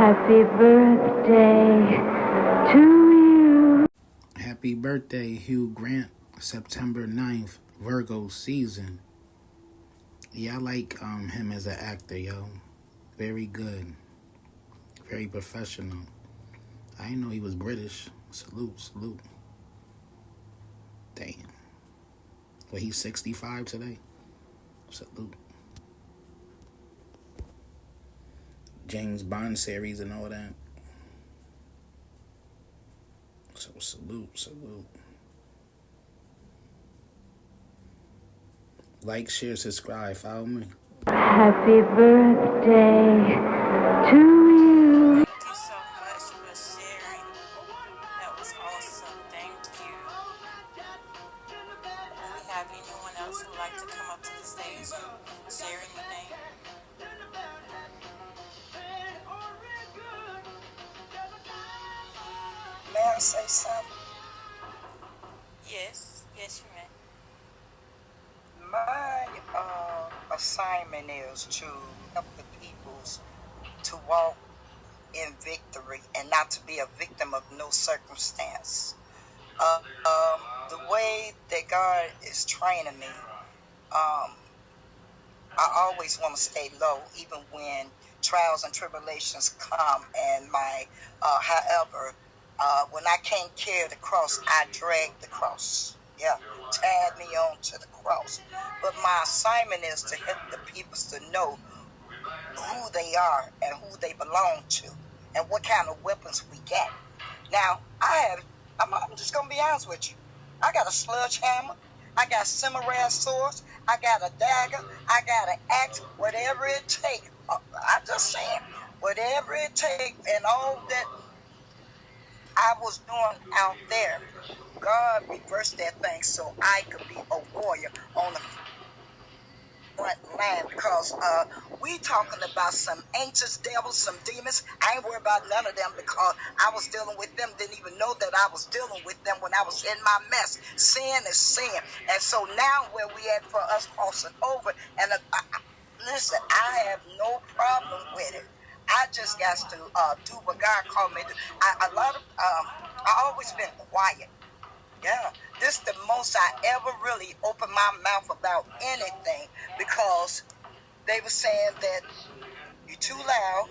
Happy birthday to you. Happy birthday, Hugh Grant. September 9th, Virgo season. Yeah, I like him as an actor, yo. Very good. Very professional. I didn't know he was British. Salute. Damn. Well, he's 65 today. Salute. James Bond series and all that. So salute. Like, share, subscribe, follow me. Happy birthday to you. Thank you so much for sharing. That was awesome. Thank you. Do we have anyone else who would like to come up to the stage and share anything? May I say something? Yes, you may. My assignment is to help the peoples to walk in victory and not to be a victim of no circumstance. The way that God is training me, I always want to stay low, even when trials and tribulations come. And however, when I can't carry the cross, I drag the cross. Yeah, tied me on to the cross. But my assignment is to help the peoples to know who they are and who they belong to and what kind of weapons we get. Now, I'm just going to be honest with you. I got a sledgehammer. I got samurai swords. I got a dagger. I got an axe. Whatever it takes. I'm just saying, whatever it takes, and all that I was doing out there, God reversed that thing so I could be a warrior on the front line, because we talking about some ancient devils, some demons. I ain't worried about none of them, because I was dealing with them, didn't even know that I was dealing with them when I was in my mess. Sin is sin. And so now where we at for us crossing over, and listen, I have no problem with it. I just got to do what God called me to do. I always been quiet. Yeah, this is the most I ever really opened my mouth about anything, because they were saying that you're too loud.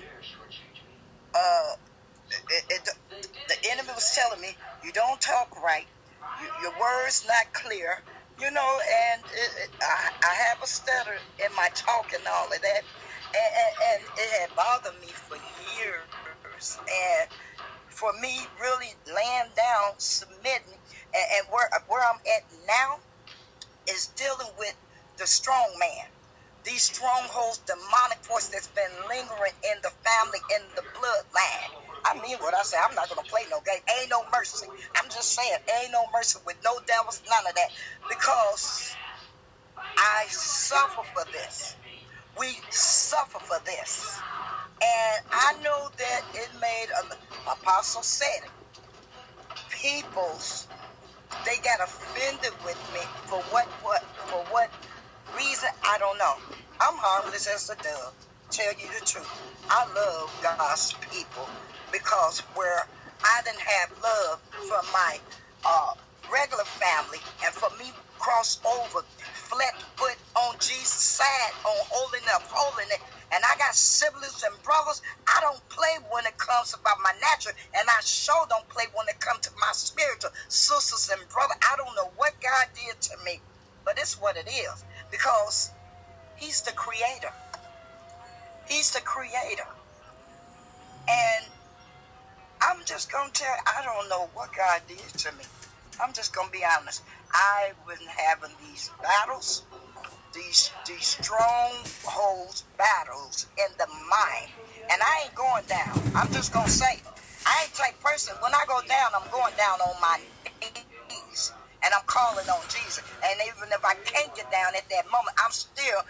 The enemy was telling me you don't talk right. Your words not clear. You know, and I have a stutter in my talk and all of that, and it had bothered me for years. And for me, really laying down, submitting, and where I'm at now is dealing with the strong man. These strongholds, demonic force that's been lingering in the family, in the bloodline. I mean what I say. I'm not going to play no game. Ain't no mercy. I'm just saying, ain't no mercy with no devils, none of that. Because I suffer for this. We suffer for this. And I know that it made, Apostle said it, peoples, they got offended with me for what reason, I don't know. I'm harmless as a dove. Tell you the truth. I love God's people, because where I didn't have love for my regular family, and for me cross over, flat foot on Jesus' side, on holding up, and I got siblings and brothers. I don't play when it comes about my natural, and I sure don't play when it comes to my spiritual sisters and brothers. I don't know what God did to me, but it's what it is, because He's the creator. He's the creator. And I'm just going to tell you, I don't know what God did to me. I'm just going to be honest. I've been having these battles, these strongholds battles in the mind. And I ain't going down. I'm just going to say, I ain't type person. When I go down, I'm going down on my knees. And I'm calling on Jesus. And even if I can't get down at that moment, I'm still,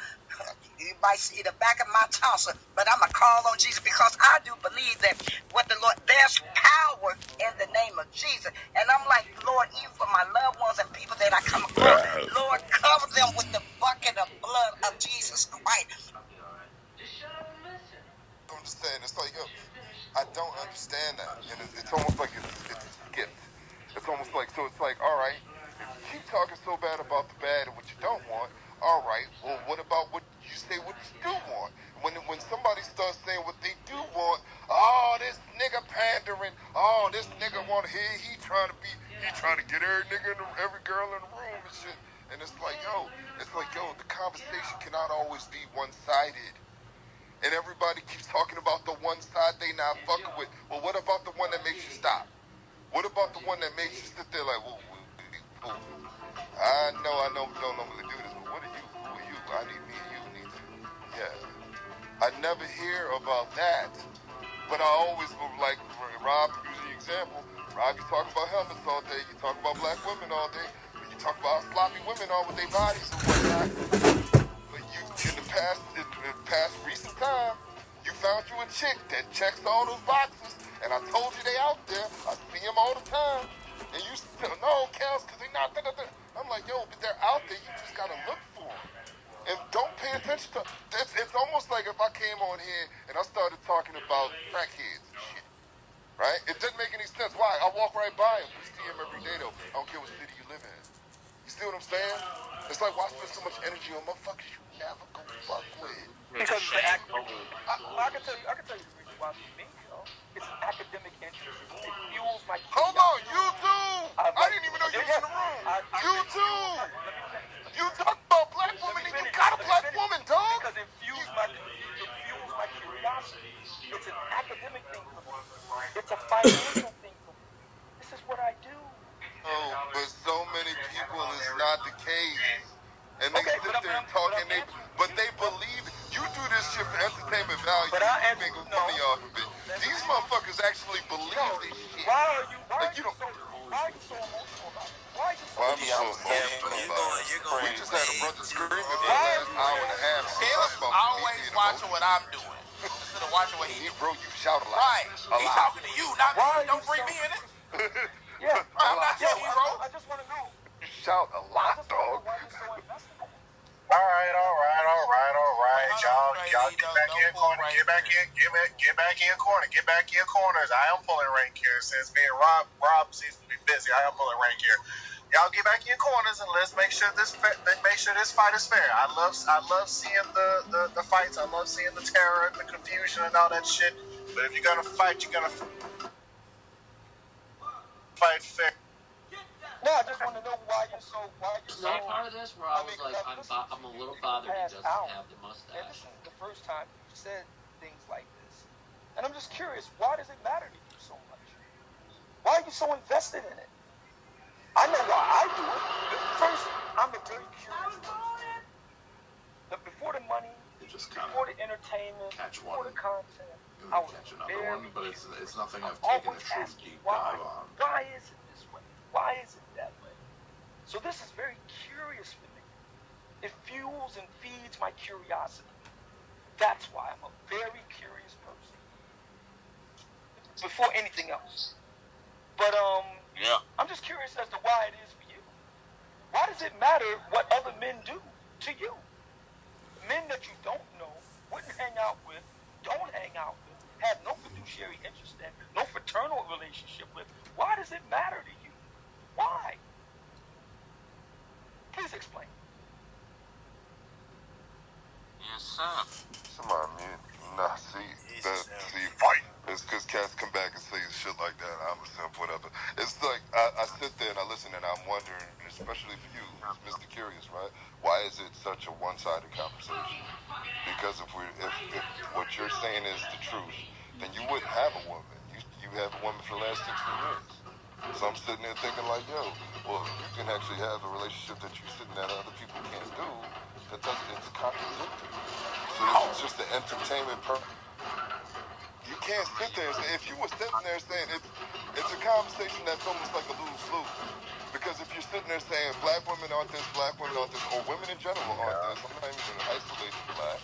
you might see the back of my tonsil, but I'm going to call on Jesus, because I do believe that what the Lord, there's power in the name of Jesus. And I'm like, Lord, even for my loved ones and people that I come across, Lord, cover them with the bucket of blood of Jesus Christ. Understand, it's like, yo, I don't understand that, and it's almost like it's skipped. It's almost like, so it's like, all right, if you keep talking so bad about the bad and what you don't want, all right, well, what about what you say what you do want? When somebody starts saying what they do want, oh, this nigga pandering, oh, this nigga want he trying to get every girl in the room and shit, and it's like, yo, the conversation cannot always be one-sided. And everybody keeps talking about the one side they not fucking with. Well, what about the one that makes you stop? What about the one that makes you sit there like, whoa, I know we don't normally do this, but what are you? Who are you? I need me and you need to. Yeah. I never hear about that. But I always, like Rob, using the example, Rob, you talk about helmets all day, you talk about black women all day, you talk about how sloppy women are with their bodies and whatnot. But you, in the past recent time, you found you a chick that checks all those boxes, and I told you they out there. I see them all the time, and you still no, Kels, because they not. I'm like, yo, but they're out there. You just gotta look for them, and don't pay attention to. It's almost like if I came on here and I started talking about crackheads and shit, right? It doesn't make any sense. Why? I walk right by him. We see him every day though. I don't care what city you live in. You see what I'm saying? It's like, why spend so much energy on motherfuckers you never go fuck with? Because it's I can tell you the reason why for me, it's an academic interest. It fuels my curiosity. Hold on, you too! I didn't even know you was in the room. You too! You talk about black women and you got a black woman, dog! Because it fuels my curiosity. It's an academic thing for me. It's a financial thing for me. This is what I do. Oh, but so many people is not the case. And they sit there and talk, but they believe it. You do this shit for entertainment value. But I make money off of it. These motherfuckers actually believe this shit. Why are you so emotional about it? Why are you so emotional about it? We just had a brother screaming for the last hour and a half. He's always watching what I'm doing instead of watching what he doing. Bro, you shout a lot. Right. He's talking to you, not me. Don't bring me in it. Yeah. I'm not your hero. I just want to know. You shout a lot, dog. Why are you so invested? All right. Y'all get back in corner. Get back in corners. I am pulling rank here since being Rob seems to be busy. I am pulling rank here. Y'all get back in corners and let's make sure this fight is fair. I love seeing the fights. I love seeing the terror and the confusion and all that shit. But if you're gonna fight, you're gonna fight fair. No, I just want to know why you're so. Not part of this where I was like, I'm a little bothered he doesn't have the mustache. And this is the first time you said things like this. And I'm just curious, why does it matter to you so much? Why are you so invested in it? I know why I do it. First, I'm a very curious person. But before the money, before the entertainment, before the content, I was very curious. It's nothing I've taken a true deep why? dive on. Why is it this way? Why is it that way? So this is very curious for me. It fuels and feeds my curiosity. That's why I'm a very curious person. Before anything else. But I'm just curious as to why it is for you. Why does it matter what other men do to you? Men that you don't know, wouldn't hang out with, don't hang out with, have no fiduciary interest in, no fraternal relationship with. Why does it matter to you? Why? Please explain. Yes, sir. Somebody, man. Nah, see, fight. It's because cats come back and say shit like that. I'm a simp, whatever. It's like, I sit there and I listen and I'm wondering, especially for you, Mr. Curious, right? Why is it such a one-sided conversation? Because if what you're saying is the truth, then you wouldn't have a woman. You have a woman for the last 16 years. So I'm sitting there thinking like, yo, well, you can actually have a relationship that you're sitting that other people can't do. It's contradictory. So it's just an entertainment purpose. You can't sit there and say, if you were sitting there saying, it's a conversation that's almost like a lose-lose. Because if you're sitting there saying, black women aren't this, or women in general aren't this, I'm not even going to isolate the black.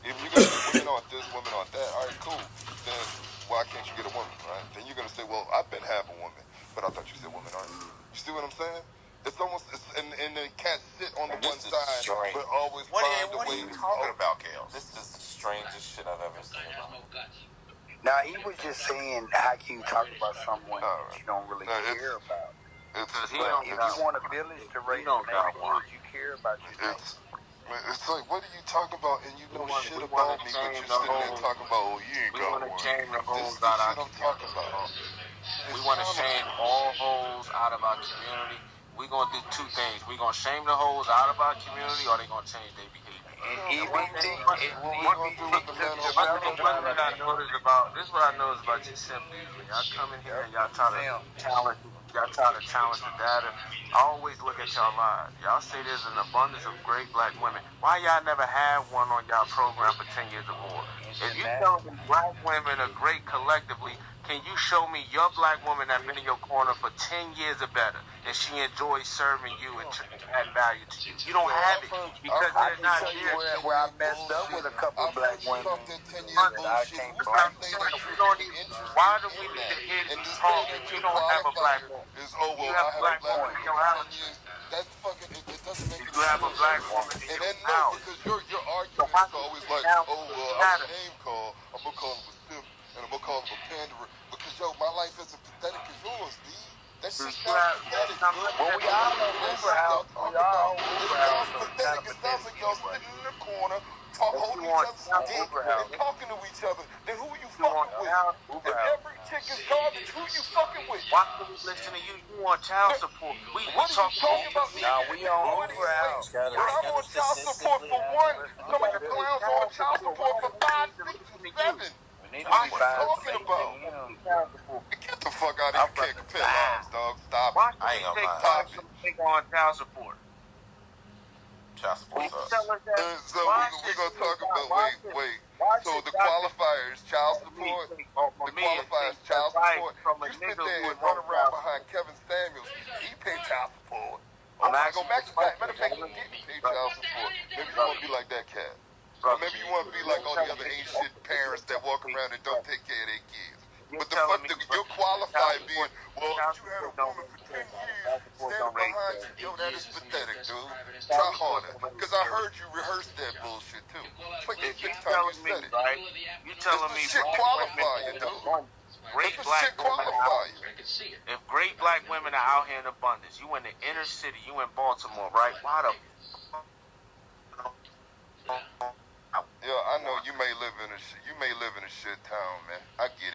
If you're going to say women aren't this, women aren't that, all right, cool. Then why can't you get a woman, right? Then you're going to say, well, I've been half a woman, but I thought you said women aren't. You see what I'm saying? It's almost, and the cats sit on the one side, but always find a way. What are you talking about, Kales? This is the strangest shit I've ever seen. Now, he was just saying how can you talk about someone that you don't really care about. Because if you want a village to raise a neighborhood, you care about your neighbor. It's like, what are you talking about? And you know shit about me, but you're sitting there talking about, oh, you ain't got one. This is the shit I'm talking about. We want to shame all hoes out of our community. We're going to do two things. We're going to shame the hoes out of our community, or they're going to change their behavior. And One thing I noticed about, this is what I noticed about you simp usually. I come in here and y'all try to challenge the data. I always look at y'all live. Y'all say there's an abundance of great black women. Why y'all never had one on y'all program for 10 years or more? If you tell me black women are great collectively, can you show me your black woman that's been in your corner for 10 years or better, and she enjoys serving you and adding value to you? You don't have it because they're not here. Where I messed up with a couple of black women. Why do we need to hear you talk if you don't have a black woman? You have a black woman in your house. That's fucking, it doesn't make any sense. You have a black woman in your house. Because your argument is always like, oh, well, I'm a name call, I'm going to call him a simp, and I'm going to call him a panderer. Because, yo, my life isn't pathetic as yours, D. That shit's not pathetic, dude. Well, we all on Uber House. We all on Uber House. Pathetic. It sounds like y'all sitting in the corner, holding each other's dick and talking to each other. Then who are you fucking with? If every chick is garbage, who you fucking with? Why should we listen to you? You want child support. What are you talking about? Nah, we on Uber House. But I'm on child support for one. Some of you clowns on child support for 5, 6, 7. What are you talking about? Get the fuck out of here. You can't compare lives, dog. Stop it. I ain't gonna lie. Stop on child support. Child support sucks. So we're gonna talk about, wait. So the qualifiers, child support. The qualifiers, child support. You sit there and run around behind Kevin Samuels. He paid child support. I'm not gonna match that. Matter of fact, he didn't pay child support. Maybe you wanna be like that cat. Or maybe you want to be like all the other ain't shit parents that walk around and don't take care of their kids. But the fuck, you're qualified being, well, you had a woman for 10 years standing behind you. Yo, that is pathetic, dude. Try harder. Because I heard you rehearse that bullshit, too. But you shit time you said it. You telling me shit qualifier, dude. Great black qualifier. If great black women are out here in abundance, you in the inner city, you in Baltimore, right? Why the yeah, I know you may live in a shit town, man. I get it.